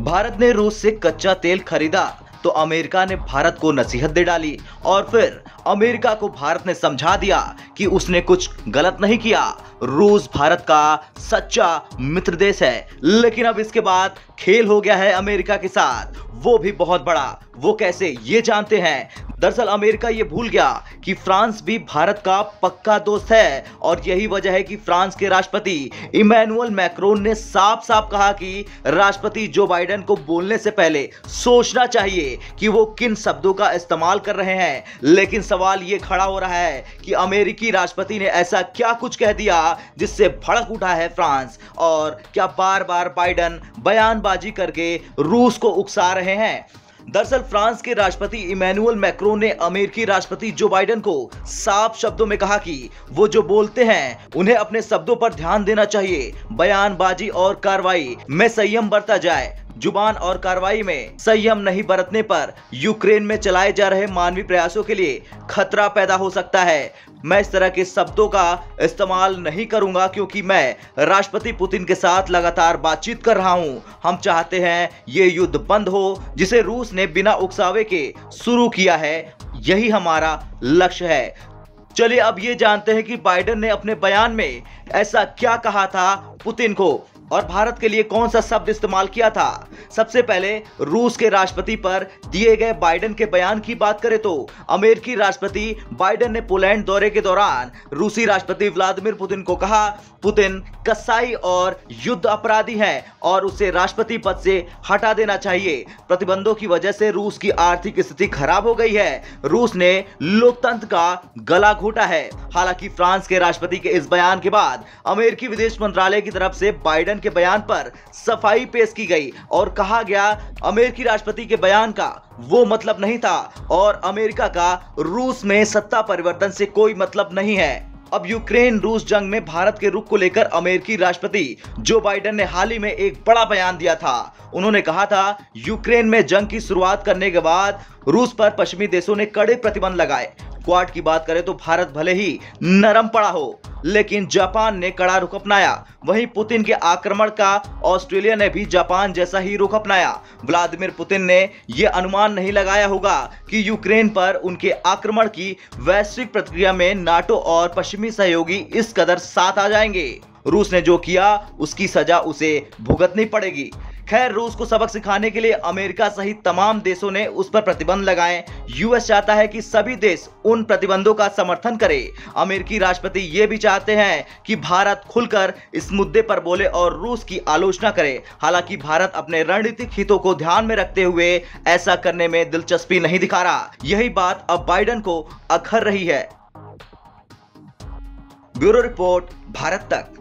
भारत ने रूस से कच्चा तेल खरीदा तो अमेरिका ने भारत को नसीहत दे डाली और फिर अमेरिका को भारत ने समझा दिया कि उसने कुछ गलत नहीं किया। रूस भारत का सच्चा मित्र देश है, लेकिन अब इसके बाद खेल हो गया है अमेरिका के साथ, वो भी बहुत बड़ा। वो कैसे, ये जानते हैं। दरअसल अमेरिका ये भूल गया कि फ्रांस भी भारत का पक्का दोस्त है और यही वजह है कि फ्रांस के राष्ट्रपति इमैनुअल मैक्रोन ने साफ साफ कहा कि राष्ट्रपति जो बाइडेन को बोलने से पहले सोचना चाहिए कि वो किन शब्दों का इस्तेमाल कर रहे हैं। लेकिन सवाल ये खड़ा हो रहा है कि अमेरिकी राष्ट्रपति ने ऐसा क्या कुछ कह दिया जिससे भड़क उठा है फ्रांस, और क्या बार बार बाइडेन बयानबाजी करके रूस को उकसा रहे हैं। दरअसल फ्रांस के राष्ट्रपति इमैनुअल मैक्रोन ने अमेरिकी राष्ट्रपति जो बाइडेन को साफ शब्दों में कहा कि वो जो बोलते हैं उन्हें अपने शब्दों पर ध्यान देना चाहिए। बयानबाजी और कार्रवाई में संयम बरता जाए। जुबान और कार्रवाई में संयम नहीं बरतने पर यूक्रेन में चलाए जा रहे मानवीय प्रयासों के लिए खतरा पैदा हो सकता है। मैं इस तरह के शब्दों का इस्तेमाल नहीं करूंगा क्योंकि मैं राष्ट्रपति पुतिन के साथ लगातार बातचीत कर रहा हूं। हम चाहते हैं ये युद्ध बंद हो जिसे रूस ने बिना उकसावे के शुरू किया है। यही हमारा लक्ष्य है। चलिए अब ये जानते हैं कि बाइडेन ने अपने बयान में ऐसा क्या कहा था पुतिन को और भारत के लिए कौन सा शब्द इस्तेमाल किया था। सबसे पहले रूस के राष्ट्रपति पर दिए गए बाइडेन के बयान की बात करें तो अमेरिकी राष्ट्रपति बाइडेन ने पोलैंड दौरे के दौरान रूसी राष्ट्रपति व्लादिमीर पुतिन को कहा, पुतिन कसाई और युद्ध अपराधी हैं और उसे राष्ट्रपति पद से हटा देना चाहिए। प्रतिबंधों की वजह से रूस की आर्थिक स्थिति खराब हो गई है। रूस ने लोकतंत्र का गला घोटा है। हालांकि फ्रांस के राष्ट्रपति के इस बयान के बाद अमेरिकी विदेश मंत्रालय की तरफ से बाइडेन के बयान पर सफाई पेश की गई और कहा गया अमेरिकी राष्ट्रपति के बयान का वो मतलब नहीं था और अमेरिका का रूस में सत्ता परिवर्तन से कोई मतलब नहीं है। अब यूक्रेन रूस जंग में भारत के रुख को लेकर अमेरिकी राष्ट्रपति जो बाइडेन ने हाल ही में एक बड़ा बयान दिया था। उन्होंने कहा था, यूक्रेन में जंग की शुरुआत करने के बाद रूस पर पश्चिमी देशों ने कड़े प्रतिबंध लगाए। क्वाड की बात करें तो भारत भले ही नरम पड़ा हो लेकिन जापान ने कड़ा रुख अपनाया। वहीं पुतिन के आक्रमण का ऑस्ट्रेलिया ने भी जापान जैसा ही रुख अपनाया। व्लादिमीर पुतिन ने यह अनुमान नहीं लगाया होगा कि यूक्रेन पर उनके आक्रमण की वैश्विक प्रतिक्रिया में नाटो और पश्चिमी सहयोगी इस कदर साथ आ जाएंगे। रूस ने जो किया उसकी सजा उसे भुगतनी पड़ेगी। खैर, रूस को सबक सिखाने के लिए अमेरिका सहित तमाम देशों ने उस पर प्रतिबंध लगाए। यूएस चाहता है कि सभी देश उन प्रतिबंधों का समर्थन करें। अमेरिकी राष्ट्रपति ये भी चाहते हैं कि भारत खुलकर इस मुद्दे पर बोले और रूस की आलोचना करे। हालांकि भारत अपने रणनीतिक हितों को ध्यान में रखते हुए ऐसा करने में दिलचस्पी नहीं दिखा रहा। यही बात अब बाइडेन को अखर रही है। ब्यूरो रिपोर्ट, भारत तक।